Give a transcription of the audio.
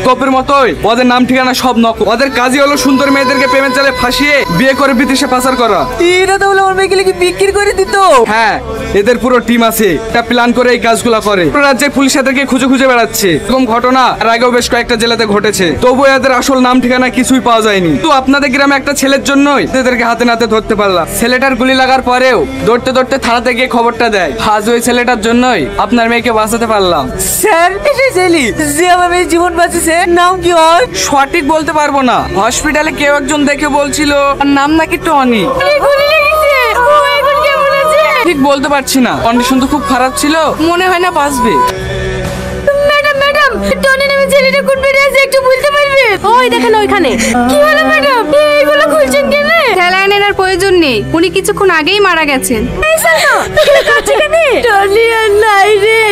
তোপের মতোই ওদের নাম ঠিকানা সব নকল। ওদের কাজই হলো সুন্দর মেয়েদেরকে প্রেমের জালে ফাঁসিয়ে বিয়ে করে বিদেশে পাচার করা। এরা তো বলে আমার মেয়েকে লিখে বিক্রি করে দিত। হ্যাঁ, এদের পুরো টিম আছে, একটা প্ল্যান করে এই কাজগুলো করে। পুরো রাজ্যের পুলিশ এদেরকে খুঁজে খুঁজে বেড়াচ্ছে। এরকম ঘটনা আর আগেও বেশ কয়েকটা জেলাতে ঘটেছে, তবু এদের আসল নাম ঠিকানা কিছুই পাওয়া যায়নি। তো আপনাদের গ্রামে একটা ছেলের জন্যই এদেরকে হাতে নাতে ধরতে পারলাম। ছেলেটার গুলি লাগার পরেও দৌড়তে দৌড়তে থানাতে গিয়ে খবরটা দেয়। আজ ওই ছেলেটার জন্যই আপনার মেয়েকে বাঁচাতে পারলাম। স্যার এটা ছেলে যে আমার মেয়ের জীবন বাঁচিয়েছে, নাম কি ওর? সঠিক বলতে পারবো না, হসপিটালে কেউ একজন দেখে বলছিল আর নাম নাকি টনি। ঠিক বলতে পারছি না, কন্ডিশন তো খুব খারাপ ছিল, মনে হয় না বাঁচবে। ম্যাডাম ম্যাডাম, টনি নামে ছেলেটা কোন বেড়ে আছে একটু বলতে পারবে? ওই দেখেন ওইখানে। কি হলো ম্যাডাম, এইগুলো খুলছেন কেন? স্যালাইন এর প্রয়োজন নেই, উনি কিছুক্ষণ আগেই মারা গেছেন। টনি আর নাই রে।